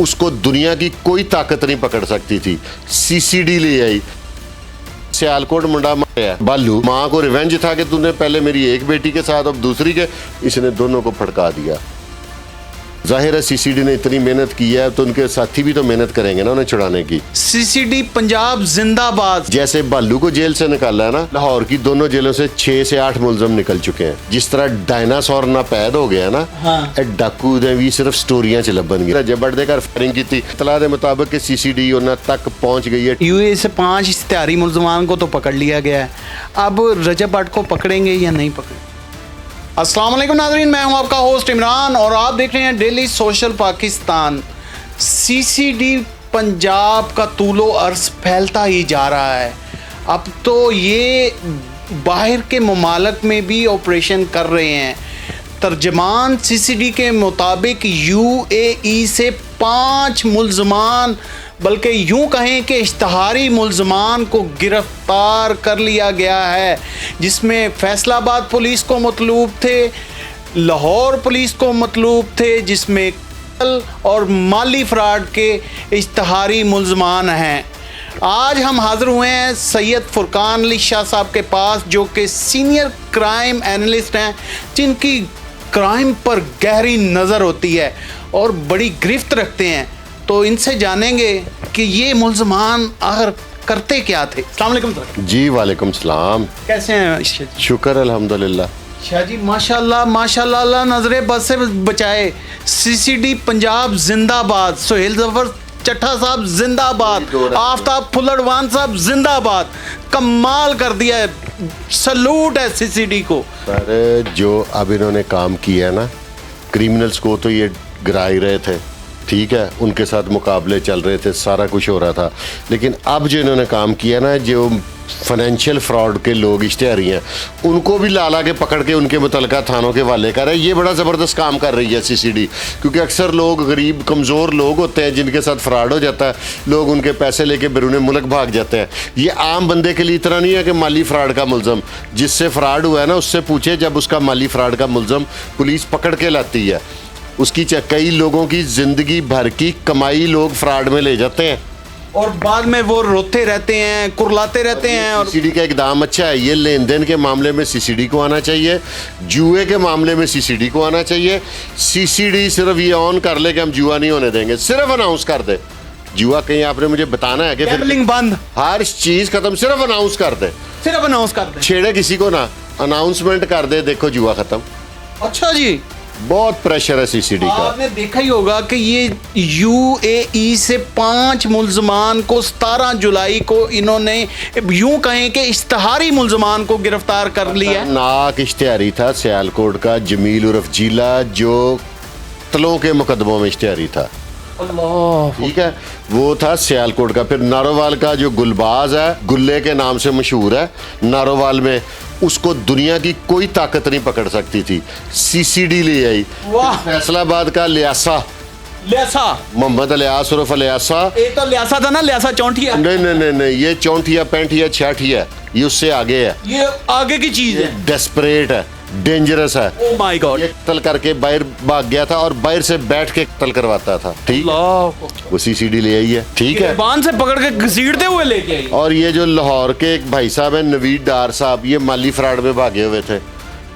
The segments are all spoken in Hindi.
उसको दुनिया की कोई ताकत नहीं पकड़ सकती थी। सीसीडी ले आई, सियालकोट मुंडा मारा बालू, माँ को रिवेंज था कि तूने पहले मेरी एक बेटी के साथ अब दूसरी के, इसने दोनों को फटका दिया। जाहिर है सीसीडी ने इतनी मेहनत की है तो उनके साथी भी तो मेहनत करेंगे ना उन्हें छुड़ाने की। सीसीडी पंजाब जिंदाबाद। जैसे बालू को जेल से निकाला है ना, लाहौर की दोनों जेलों से 6 से 8 मुलजम निकल चुके हैं। जिस तरह डायनासोर ना पैद हो गया ना, हाँ। डाकू ने भी सिर्फ स्टोरियां च लबन गई। जब बड़े घर फायरिंग की थी, इतला के मुताबिक कि सीसीडी उन्हें तक पहुंच गई है। यूए से 5 इश्तिहारी मुलजमान को तो पकड़ लिया गया है, अब रजब भट्ट को पकड़ेंगे या नहीं पकड़ेंगे? अस्सलाम वालेकुम नाज़रीन, मैं हूं आपका होस्ट इमरान और आप देख रहे हैं daily social Pakistan. CCD Punjab का तूलो अर्ज फैलता ही जा रहा है। अब तो ये बाहर के ममालिक में भी ऑपरेशन कर रहे हैं। तर्जमान सीसीडी के मुताबिक यूएई से 5 मुलजमान, बल्कि यूं कहें कि इश्तिहारी मुलजमान को गिरफ्तार कर लिया गया है, जिसमें फैसलाबाद पुलिस को मतलूब थे, लाहौर पुलिस को मतलूब थे, जिसमें और माली फ्रॉड के इश्तिहारी मुलजमान हैं। आज हम हाजिर हुए हैं सैयद फुरकान अली शाह साहब के पास, जो कि सीनियर क्राइम एनालिस्ट हैं, जिनकी क्राइम पर गहरी नज़र होती है और बड़ी गिरफ्त रखते हैं। तो इनसे जानेंगे कि ये मुलजमान आखिर करते क्या थे। अस्सलाम वालेकुम सर। जी वालेकुम सलाम। कैसे हैं? शुक्र अल्हम्दुलिल्लाह। शाह जी माशाल्लाह माशाल्लाह, अल्लाह नजरे बस से बचाए। सीसीडी पंजाब जिंदाबाद, सुहेल जफर चट्टा साहब जिंदाबाद, आफ्ताब फुल्लड़वान साहब जिंदाबाद। कमाल कर दिया है, सलूट है सीसीडी को। पर जो अब इन्होंने काम किया है ना, क्रिमिनल्स को तो ये गिरा ही रहे थे, ठीक है, उनके साथ मुकाबले चल रहे थे, सारा कुछ हो रहा था। लेकिन अब जो इन्होंने काम किया ना, जो फाइनेंशियल फ्रॉड के लोग इश्तिहारी हैं, उनको भी ला के पकड़ के उनके मुतलका थानों के वाले कर रहे हैं। ये बड़ा ज़बरदस्त काम कर रही है सीसीडी, क्योंकि अक्सर लोग गरीब कमज़ोर लोग होते हैं जिनके साथ फ्रॉड हो जाता है, लोग उनके पैसे लेके बैरून मुल्क भाग जाते हैं। ये आम बंदे के लिए इतना नहीं है कि माली फ्रॉड का मुलजम जिससे फ्रॉड हुआ है ना, उससे पूछे, जब उसका माली फ्रॉड का मुलजम पुलिस पकड़ के लाती है, उसकी कई लोगों की ज़िंदगी भर की कमाई लोग फ्रॉड में ले जाते हैं और बाद में वो रोते रहते हैं, कुरलाते रहते हैं। और सीसीडी का इकदाम अच्छा है। ये लेन देन के मामले में सीसीडी को आना चाहिए, जुए के मामले में सीसीडी को आना चाहिए। सीसीडी सिर्फ ये ऑन कर ले कि हम जुआ नहीं होने देंगे, सिर्फ अनाउंस कर दे जुआ कहीं आपने मुझे बताना है कि गैम्बलिंग बंद, हर चीज़ खत्म, सिर्फ अनाउंस कर दे, सिर्फ अनाउंस कर दे, छेड़े किसी को ना, अनाउंसमेंट कर दे, देखो जुआ खत्म। अच्छा जी, बहुत प्रेशर है सीसीडी का। आपने देखा ही होगा कि ये यूएई से 5 मुलजमान को 17 जुलाई को इन्होंने यूं कहें कि इश्तिहारी मुलजमान को गिरफ्तार कर लिया। नाक इश्तिहारी था सियालकोट का जमील उर्फ जीला, जो तलों के मुकदमों में इश्तिहारी था, ठीक है, वो था सियालकोट का। फिर नारोवाल का जो गुलबाज है, गुल्ले के नाम से मशहूर है नारोवाल में, उसको दुनिया की कोई ताकत नहीं पकड़ सकती थी, सीसीडी ले आई। फैसलाबाद का लियासा, मोहम्मद लियास उर्फ लियासा, ये तो लियासा था ना, लियासा चौंठिया। नहीं, ये चौंठिया 65 66 ये उससे आगे है, ये आगे की चीज है, डेस्परेट है, डेंजरस है। Oh my God. ये कत्ल करके बाहर भाग गया था और बाहर से बैठ के कत्ल करवाता था, ठीक, वो सीसीडी ले आई है, ठीक है, बांध से पकड़ के घसीटते हुए लेके आई। और ये जो लाहौर के एक भाई साहब है नवीद डार साहब, ये माली फ्रॉड में भागे हुए थे,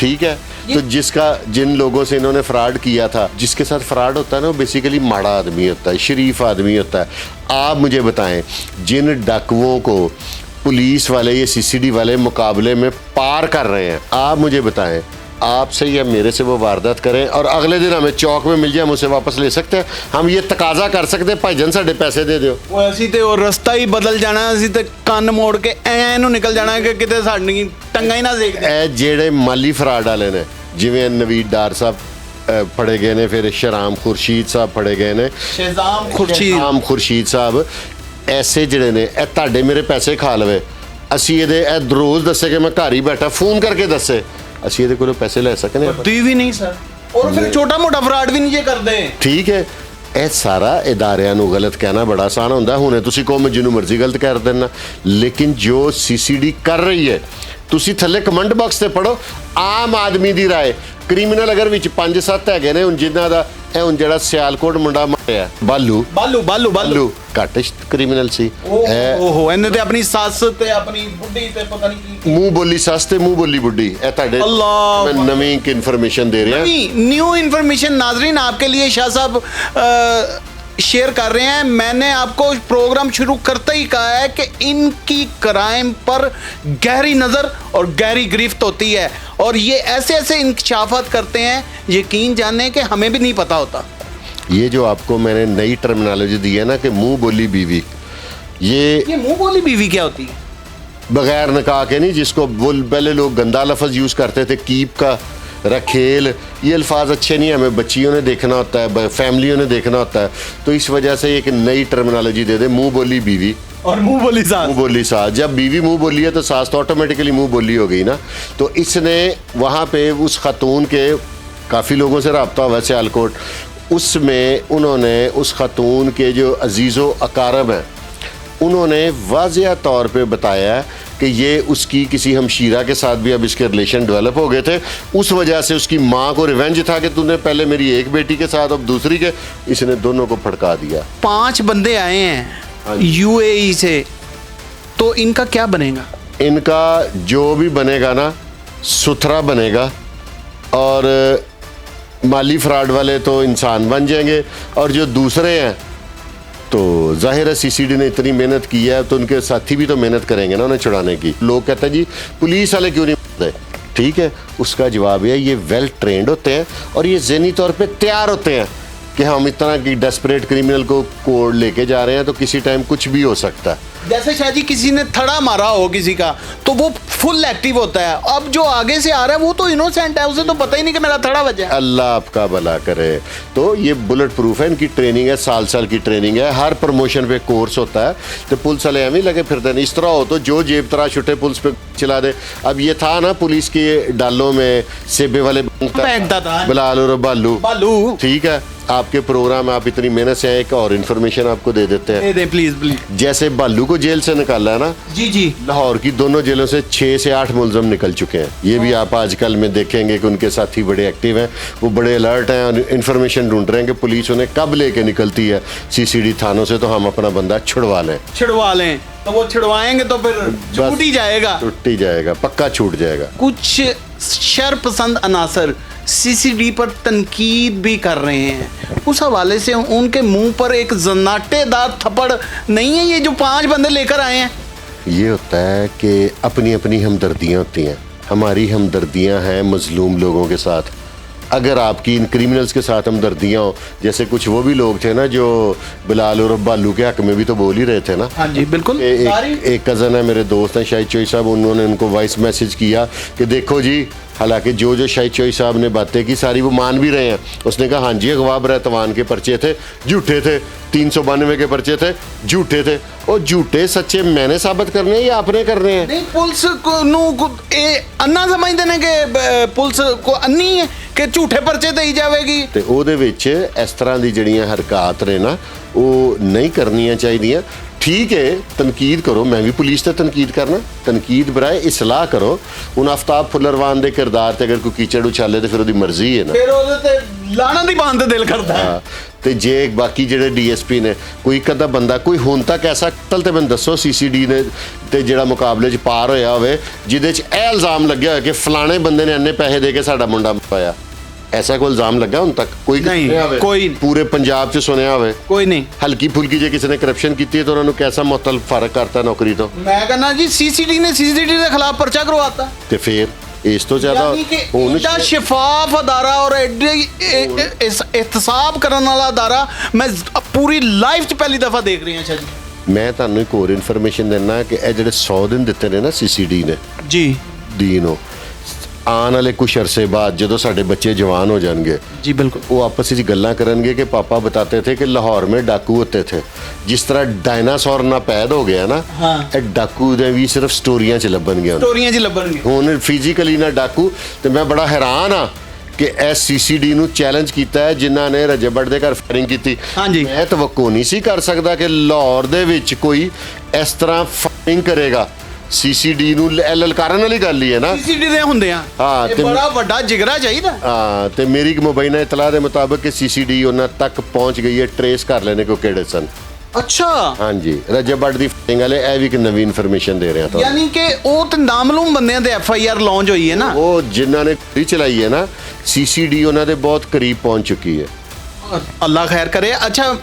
ठीक है। तो जिन लोगों से इन्होंने फ्रॉड किया था, जिसके साथ फ्रॉड होता है ना, वो बेसिकली माड़ा आदमी होता है, शरीफ आदमी होता है। आप मुझे बताएं, जिन डाकुओं को पुलिस वाले ये सीसीडी वाले मुकाबले में पार कर रहे हैं, आप मुझे बताएं, आपसे या मेरे से वो वारदात करें और अगले दिन हमें चौक में मिल जाए, हम उसे वापस ले सकते हैं, हम ये तकाजा कर सकते हैं, भाईजान साढ़े पैसे दे दो। वो ऐसी ते वो रास्ता ही बदल जाना, ਅਸੀਂ ਤੇ ਕੰਨ ਮੋੜ ਕੇ ਐ ਨੂੰ ਨਿਕਲ ਜਾਣਾ ਕਿ ਕਿਤੇ ਸਾਡੀ ਟੰਗਾ ਹੀ ਨਾ ਦੇਖ ਦੇ। ਇਹ ਜਿਹੜੇ ਮਾਲੀ ਫਰਾਡ ਵਾਲੇ ਨੇ, ਜਿਵੇਂ ਨਵੀਦ ਡਾਰ ਸਾਹਿਬ ਫੜੇ ਗਏ ਨੇ, ਫਿਰ ਸ਼ਰਾਮ ਖੁਰਸ਼ੀਦ ਸਾਹਿਬ ਫੜੇ ਗਏ ਨੇ, ਸ਼ਹਿਜ਼ਾਮ ਖੁਰਸ਼ੀਦ ਸਾਹਿਬ, ਐਸੇ ਜਿਹੜੇ ਨੇ, ਇਹ ਤੁਹਾਡੇ ਮੇਰੇ ਪੈਸੇ ਖਾ ਲਵੇ, ਅਸੀਂ ਇਹਦੇ ਰੋਜ਼ ਦੱਸੇ ਕਿ ਮੈਂ ਘਰ ਹੀ ਬੈਠਾ, ਫੋਨ ਕਰਕੇ ਦੱਸੇ, ਅਸੀਂ ਇਹਦੇ ਕੋਲੋਂ ਪੈਸੇ ਲੈ ਸਕਨੇ ਵੀ ਨਹੀਂ ਸਰ, और फिर छोटा मोटा फ्रॉड भी नहीं करते, ठीक है। ਇਹ ਸਾਰਾ ਇਦਾਰਿਆਂ ਨੂੰ ਗਲਤ ਕਹਿਣਾ ਬੜਾ ਆਸਾਨ ਹੁੰਦਾ, ਹੁਣੇ ਤੁਸੀਂ ਕਹੋ ਮੈਂ ਜਿਹਨੂੰ ਮਰਜ਼ੀ ਗਲਤ ਕਰ ਦੇਣਾ, ਲੇਕਿਨ ਜੋ ਸੀਸੀਡੀ ਕਰ ਰਹੀ ਹੈ, ਤੁਸੀਂ ਥੱਲੇ ਕਮੈਂਟ ਬਾਕਸ ਤੇ ਪੜੋ ਆਮ ਆਦਮੀ ਦੀ ਰਾਏ। ਕ੍ਰਿਮੀਨਲ ਅਗਰ ਵਿੱਚ 5-7 ਹੈਗੇ ਨੇ ਹੁਣ ਜਿਨ੍ਹਾਂ ਦਾ ਇਹ ਹੁਣ ਜਿਹੜਾ ਸਿਆਲਕੋਟ ਮੁੰਡਾ ਮਾਰਿਆ ਬਾਲੂ ਬਾਲੂ ਘੱਟ ਕ੍ਰਿਮੀਨਲ ਸੀ ਇਹ ਓਹੋ ਇਹਨੇ ਤੇ ਆਪਣੀ ਸੱਸ ਤੇ ਆਪਣੀ ਬੁੱਢੀ ਤੇ ਪਤਾ ਨਹੀਂ ਕੀ ਮੂੰਹ ਬੋਲੀ ਸੱਸ ਤੇ ਮੂੰਹ ਬੋਲੀ ਬੁੱਢੀ ਇਹ ਤੁਹਾਡੇ अल्लाह ਮੈਂ ਨਵੀਂ ਇਨਫੋਰਮੇਸ਼ਨ ਦੇ ਰਿਹਾ न्यू इन्फॉर्मेशन नाजरीन आपके लिए शाह साहब शेयर कर रहे हैं। मैंने आपको प्रोग्राम शुरू करते ही कहा है कि इनकी क्राइम पर गहरी नज़र और गहरी गिरफ्त होती है और ये ऐसे ऐसे इंकशाफात करते हैं यकीन जाने कि हमें भी नहीं पता होता। ये जो आपको मैंने नई टर्मिनोलॉजी दी है ना कि मुंह बोली बीवी ये मुंह बोली बीवी क्या होती है? बगैर निकाह के नहीं, जिसको वो पहले लोग गंदा लफ्ज़ यूज़ करते थे कीप का रखेल, ये अल्फाज अच्छे नहीं, हमें बच्चियों ने देखना होता है, फैमिलियों ने देखना होता है, तो इस वजह से एक नई टर्मिनोलॉजी दे दे मुंह बोली बीवी और मुंह बोली सास। मुंह बोली सास। जब बीवी मुंह बोली है तो सास तो ऑटोमेटिकली मुंह बोली हो गई ना। तो इसने वहाँ पे उस खातून के काफ़ी लोगों से रब्ता हुआ है सियालकोट, उसमें उन्होंने उस खातून के जो अजीज़ो अकारब हैं उन्होंने वाज़िया तौर पे बताया कि ये उसकी किसी हमशीरा के साथ भी अब इसके रिलेशन डेवलप हो गए थे, उस वजह से उसकी माँ को रिवेंज था कि तूने पहले मेरी एक बेटी के साथ अब दूसरी के, इसने दोनों को फड़का दिया। 5 बंदे आए हैं यूएई से, तो इनका क्या बनेगा? इनका जो भी बनेगा ना सुथरा बनेगा और माली फ्रॉड वाले तो इंसान बन जाएंगे और जो दूसरे हैं तो जाहिर है सीसीडी ने इतनी मेहनत की है तो उनके साथी भी तो मेहनत करेंगे ना उन्हें छुड़ाने की। लोग कहते हैं जी पुलिस वाले क्यों नहीं मारते, ठीक है, उसका जवाब है ये वेल ट्रेंड होते हैं और ये ज़हनी तौर पे तैयार होते हैं कि हम इतना कि डेस्परेट क्रिमिनल को कोर्ट लेके जा रहे हैं तो किसी टाइम कुछ भी हो सकता है। जैसे शायद किसी ने थड़ा मारा हो किसी का तो वो फुल एक्टिव होता है, अब जो आगे से आ रहा है वो तो इनोसेंट है, उसे तो पता ही नहीं कि मेरा थड़ा बजा। अल्लाह आपका भला करे। तो ये बुलेट प्रूफ है, इनकी ट्रेनिंग है, साल की ट्रेनिंग है, हर प्रमोशन पे कोर्स होता है। तो पुलिस वाले एवं ही लगे फिरते हैं, इस तरह हो तो जो जेब तरा छुट्टे पुलिस पे चला दे। अब ये था ना पुलिस के डालों में सेबे वाले बिलाल और बालू, ठीक है, आपके प्रोग्राम आप इतनी मेहनत से एक और इन्फॉर्मेशन आपको दे देते हैं, दे प्लीज प्लीज। जैसे बालू को जेल से निकाला है ना, जी लाहौर की दोनों जेलों से 6 से 8 मुलजम निकल चुके हैं। ये भी आप आजकल में देखेंगे कि उनके साथी बड़े एक्टिव हैं, वो बड़े अलर्ट हैं और इन्फॉर्मेशन ढूंढ रहे हैं कि पुलिस उन्हें कब लेके निकलती है सीसीडी थानों से, तो हम अपना बंदा छुड़वा लें। तो वो छुड़वाएंगे तो फिर छूट ही जाएगा, पक्का छूट जाएगा। कुछ शरपसंद अनासर सीसीडी पर तनकीद भी कर रहे हैं, उस हवाले से उनके मुंह पर एक जन्नाटेदार थप्पड़ नहीं है ये जो 5 बंदे लेकर आए हैं? ये होता है कि अपनी अपनी हमदर्दियाँ होती हैं, हमारी हमदर्दियाँ हैं मजलूम लोगों के साथ। अगर आपकी इन क्रिमिनल्स के साथ हमदर्दियाँ हो, जैसे कुछ वो भी लोग थे ना जो बिलाल और बालू के हक में भी तो बोल ही रहे थे ना। हाँ जी बिल्कुल। एक कज़न है मेरे दोस्त हैं शाहिद चोई साहब, उन्होंने उनको वॉइस मैसेज किया कि देखो जी, हालांकि जो शाहिद चोई साहब ने बातें की सारी वो मान भी रहे हैं। उसने कहा हाँ जी अगवा बरतवान के पर्चे थे झूठे थे, 392 के पर्चे थे झूठे थे, और झूठे सच्चे मैंने साबित करने हैं या आपने करने हैं? नहीं, पुलिस को अन्ना समझते हैं कि पुलिस को अन्नी है कि झूठे पर्चे दी जाएगी। तो ਉਹਦੇ ਵਿੱਚ इस तरह ਦੀ ਜਿਹੜੀਆਂ ਹਰਕਤਾਂ ਨੇ ਨਾ ਉਹ नहीं करनियां चाहिए। ठीक है तनकीद करो, मैं भी पुलिस से तनकीद करना, तनकीद बराए इसलाह करो। ਹੁਣ आफ्ताब फुलरवान ਦੇ किरदार ਤੇ अगर कोई कीचड़ उछाले तो फिर ਉਹਦੀ ਮਰਜ਼ੀ है ना, फिर ਉਹਦੇ ਤੇ ਲਾਣਾ ਦੀ ਬਾਂਹ ਤੇ ਦਿਲ ਕਰਦਾ ਹੈ। ਤੇ ਜੇ ਬਾਕੀ ਜਿਹੜੇ ਡੀਐਸਪੀ ਨੇ ਕੋਈ ਇੱਕ ਅੱਧਾ ਬੰਦਾ ਕੋਈ ਹੁਣ ਤੱਕ ਐਸਾ ਕਤਲ ਤੇ ਮੈਨੂੰ ਦੱਸੋ ਸੀਸੀਡੀ ਨੇ ਤੇ ਜਿਹੜਾ ਮੁਕਾਬਲੇ 'ਚ ਪਾਰ ਹੋਇਆ ਹੋਵੇ ਜਿਹਦੇ 'ਚ ਇਹ ਇਲਜ਼ਾਮ ਲੱਗਿਆ ਹੋਇਆ ਕਿ ਫਲਾਣੇ ਬੰਦੇ ਨੇ ਇੰਨੇ ਪੈਸੇ ਦੇ ਕੇ ਸਾਡਾ ਮੁੰਡਾ ਪਾਇਆ, ऐसा कोई इल्जाम लगा उन तक? कोई नहीं, कोई पूरे पंजाब च सुनिया होवे? कोई नहीं। हल्की फुल्की जे किसी ने करप्शन की है तो उन्होंने कैसा मुअत्तल फर्क करता नौकरी तो? मैं कहना जी सीसीडी के खिलाफ पर्चा करवाता ते फिर इस तो ज्यादा शफाफ अदारा और एहतसाब करने वाला अदारा मैं पूरी लाइफ च पहली दफा देख रही हूं। मैं तुहानू एक होर इन्फॉर्मेशन देना कि ये जेडे 100 दिन दिते ने ना सीसीडी ने जी दीन आने वाले कुछ अरसे बाद जो साढ़े बच्चे जवान हो जाएंगे जी बिल्कुल, वो आपस में गल्लां करेंगे कि पापा बताते थे कि लाहौर में डाकू होते थे, जिस तरह डायनासोर ना पैदा हो गया ना, हाँ। डाकू ने भी सिर्फ स्टोरियां च लभणगे हुण फिजिकली ना डाकू। तो मैं बड़ा हैरान हाँ कि एस सीसीडी ਨੂੰ ਚੈਲੰਜ ਕੀਤਾ ਹੈ ਜਿਨ੍ਹਾਂ ਨੇ ਰਜਬੜ ਦੇ ਘਰ ਫਾਇਰਿੰਗ ਕੀਤੀ। ਹਾਂਜੀ, ਮੈਂ ਤਵੱਕੋ ਨਹੀਂ ਸੀ ਕਰ ਸਕਦਾ ਕਿ ਲਾਹੌਰ ਦੇ ਵਿੱਚ ਕੋਈ ਇਸ ਤਰ੍ਹਾਂ ਫਾਇਰਿੰਗ ਕਰੇਗਾ ਸੀਸੀਡੀ ਨੂੰ ਲਲਕਾਰਨ ਵਾਲੀ ਗੱਲ ਹੀ ਹੈ ਨਾ। ਸੀਸੀਡੀ ਦੇ ਹੁੰਦੇ ਆ ਹਾਂ, ਇਹ ਤੇ- ਬੜਾ ਵੱਡਾ ਜਿਗਰਾ ਚਾਹੀਦਾ। ਹਾਂ, ਤੇ ਮੇਰੀ ਇੱਕ ਮੁਬੈਨਾ ਇਤਲਾਹ ਦੇ ਮੁਤਾਬਕ ਕਿ ਸੀਸੀਡੀ ਉਹਨਾਂ ਤੱਕ ਪਹੁੰਚ ਗਈ ਹੈ, ਟਰੇਸ ਕਰ ਲੈਣੇ ਕੋ ਕਿਹੜੇ ਸਨ। ਅੱਛਾ, ਹਾਂਜੀ, ਰਜਬ ਬੱਟ ਦੀ ਫਾਈਟਿੰਗ ਵਾਲੇ ਇਹ ਵੀ ਇੱਕ ਨਵੀਂ ਇਨਫੋਰਮੇਸ਼ਨ ਦੇ ਰਿਹਾ ਤੁਹਾਨੂੰ। ਯਾਨੀ ਕਿ ਉਹ ਤੇ ਨਾਮਲੂਮ ਬੰਦਿਆਂ ਤੇ FIR ਲਾਂਚ ਹੋਈ ਹੈ ਨਾ। ਉਹ ਜਿਨ੍ਹਾਂ ਨੇ ਗੋਲੀ ਚਲਾਈ ਹੈ ਨਾ, ਸੀਸੀਡੀ ਉਹਨਾਂ ਦੇ ਬਹੁਤ ਕਰੀਬ ਪਹੁੰਚ ਚੁੱਕੀ ਹੈ। ਅੱਲਾ ਖੈਰ ਕਰੇ। ਅੱਛਾ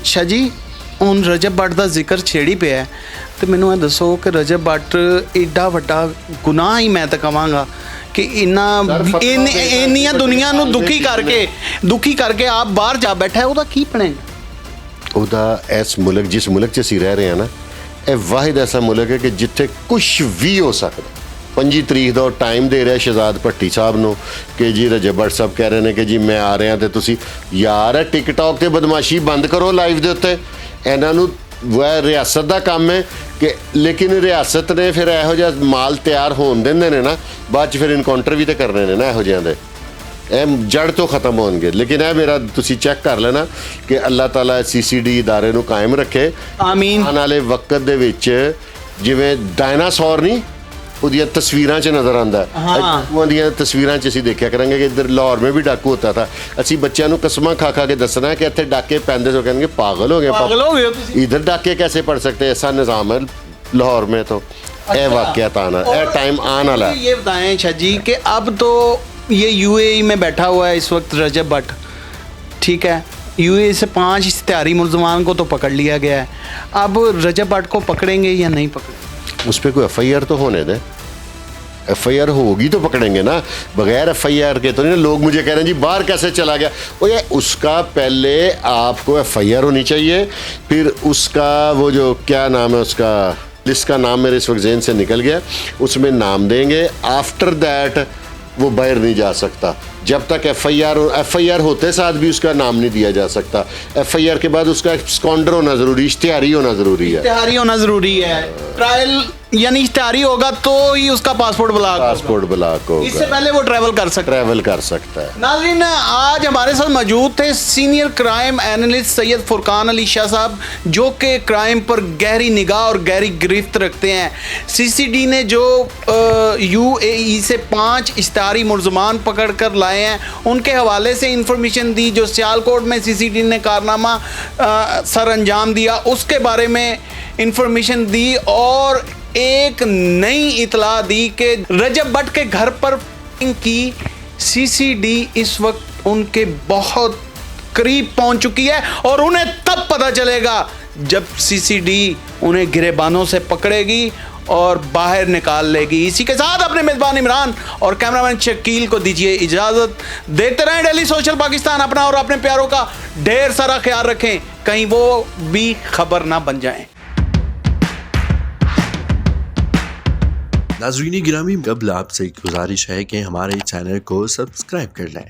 ਸ਼ਾਹ ਜੀ, ਹੁਣ ਰਜਬ ਬੱਟ ਦਾ ਜ਼ਿਕਰ ਛੇੜੀ ਪਿਆ ਹੈ, ਤੇ ਮੈਨੂੰ ਇਹ ਦੱਸੋ ਕਿ ਰਜਬ ਬੱਟ ਏਡਾ ਵੱਡਾ ਗੁਨਾਹ ਹੀ ਮੈਂ ਤਾਂ ਕਹਾਂਗਾ ਕਿ ਇੰਨੀਆਂ ਦੁਨੀਆ ਨੂੰ ਦੁਖੀ ਕਰਕੇ ਆਪ ਬਾਹਰ ਜਾ ਬੈਠਾ ਹੈ, ਉਹਦਾ ਕੀ ਬਣੇਗਾ? ਉਹਦਾ ਇਸ ਮੁਲਕ, ਜਿਸ ਮੁਲਕ 'ਚ ਅਸੀਂ ਰਹਿ ਰਹੇ ਹਾਂ ਨਾ, ਇਹ ਵਾਹਿਦ ਐਸਾ ਮੁਲਕ ਹੈ ਕਿ ਜਿੱਥੇ ਕੁਝ ਵੀ ਹੋ ਸਕਦਾ। 25 ਤਰੀਕ ਦਾ ਟਾਈਮ ਦੇ ਰਿਹਾ ਸ਼ਹਿਜ਼ਾਦ ਭੱਟੀ ਸਾਹਿਬ ਨੂੰ ਕਿ ਜੀ ਰਜਬ ਬੱਟ ਸਾਹਿਬ ਕਹਿ ਰਹੇ ਨੇ ਕਿ ਜੀ ਮੈਂ ਆ ਰਿਹਾ, ਤੇ ਤੁਸੀਂ ਯਾਰ ਟਿਕਟੌਕ ਤੇ ਬਦਮਾਸ਼ੀ ਬੰਦ ਕਰੋ ਲਾਈਵ ਦੇ ਉੱਤੇ। ਇਹਨਾਂ ਨੂੰ ਵਹ ਰਿਆਸਤ ਦਾ ਕੰਮ ਹੈ ਕਿ, ਲੇਕਿਨ ਰਿਆਸਤ ਨੇ ਫਿਰ ਇਹੋ ਜਿਹਾ ਮਾਲ ਤਿਆਰ ਹੋਣ ਦਿੰਦੇ ਨੇ ਨਾ, ਬਾਅਦ 'ਚ ਫਿਰ ਇਨਕਾਊਂਟਰ ਵੀ ਤੇ ਕਰਨੇ ਨੇ ਨਾ ਇਹੋ ਜਿਹਿਆਂ ਦੇ, ਇਹ ਜੜ ਤੋਂ ਖਤਮ ਹੋਣਗੇ। ਲੇਕਿਨ ਇਹ ਮੇਰਾ ਤੁਸੀਂ ਚੈੱਕ ਕਰ ਲੈਣਾ ਕਿ ਅੱਲਾਹ ਤਾਲਾ ਸੀਸੀਡੀ ਇਦਾਰੇ ਨੂੰ ਕਾਇਮ ਰੱਖੇ। ਆਮੀਨ। ਆਉਣ ਵਾਲੇ ਵਕਤ ਦੇ ਵਿੱਚ ਜਿਵੇਂ ਡਾਇਨਾਸੌਰ ਨਹੀਂ ਉਹਦੀਆਂ ਤਸਵੀਰਾਂ 'ਚ ਨਜ਼ਰ ਆਉਂਦਾ, ਉਹਦੀਆਂ ਤਸਵੀਰਾਂ 'ਚ ਅਸੀਂ ਦੇਖਿਆ ਕਰਾਂਗੇ ਕਿ ਇੱਧਰ ਲਾਹੌਰ में भी डाकू होता था। ਅਸੀਂ ਬੱਚਿਆਂ ਨੂੰ ਕਸਮਾਂ ਖਾ ਕੇ ਦੱਸਣਾ ਕਿ ਇੱਥੇ ਡਾਕੇ ਪੈਂਦੇ ਸੋ ਕਹਿਣਗੇ ਪਾਗਲ ਹੋ गए इधर डाके कैसे पड़ सकते हैं, ऐसा निज़ाम है लाहौर में। तो ये वाक़यात आना, ये टाइम आने वाला है। ये बताएं शाह जी कि अब तो ये UAE में बैठा हुआ है इस वक्त रजब बट, ठीक है। UAE से 5 इश्तिहारी मुलजमान को तो पकड़ लिया गया है, अब रजब बट को पकड़ेंगे या नहीं पकड़ेंगे? उस पर कोई FIR तो होने दे, FIR होगी तो पकड़ेंगे ना, बगैर FIR के तो नहीं ना। लोग मुझे कह रहे हैं जी बाहर कैसे चला गया, ओ ये उसका पहले आपको FIR होनी चाहिए, फिर उसका वो जो क्या नाम है उसका, जिसका नाम मेरे इस वक्त ज़हन से निकल गया, उसमें नाम देंगे। आफ्टर दैट वो बाहर नहीं जा सकता जब तक FIR होते साथ भी उसका नाम नहीं दिया जा सकता। FIR के बाद उसका स्कॉन्डर होना ज़रूरी, इश्तिहारी होना ज़रूरी है। इश्तिहारी होना ज़रूरी है, ट्रायल यानी इश्तिहारी होगा तो ही उसका पासपोर्ट ब्लॉक होगा। इससे पहले वो ट्रैवल कर सकता है। नाज़रीन, आज हमारे साथ मौजूद थे senior crime analyst Syed Furqan Ali Shah साहब, जो कि क्राइम पर गहरी निगाह और गहरी गिरफ्त रखते हैं। CCD ने जो UAE से 5 इश्तिहारी मुलजमान पकड़ कर लाए हैं, उनके हवाले से इंफॉर्मेशन दी। जो सियालकोट में CCD ने कारनामा सर अंजाम दिया, उसके बारे में इंफॉर्मेशन दी, और एक नई इतला दी कि रजब बट के घर पर की CCD इस वक्त उनके बहुत करीब पहुंच चुकी है, और उन्हें तब पता चलेगा जब CCD उन्हें गिरेबानों से पकड़ेगी और बाहर निकाल लेगी। इसी के साथ अपने मेज़बान इमरान और कैमरामैन शकील को दीजिए इजाज़त। देखते रहें डेली सोशल पाकिस्तान। अपना और अपने प्यारों का ढेर सारा ख्याल रखें, कहीं वो भी खबर ना बन जाएं। नाज़रीन गिरामी, कबल आपसे एक गुजारिश है कि हमारे चैनल को सब्सक्राइब कर लें।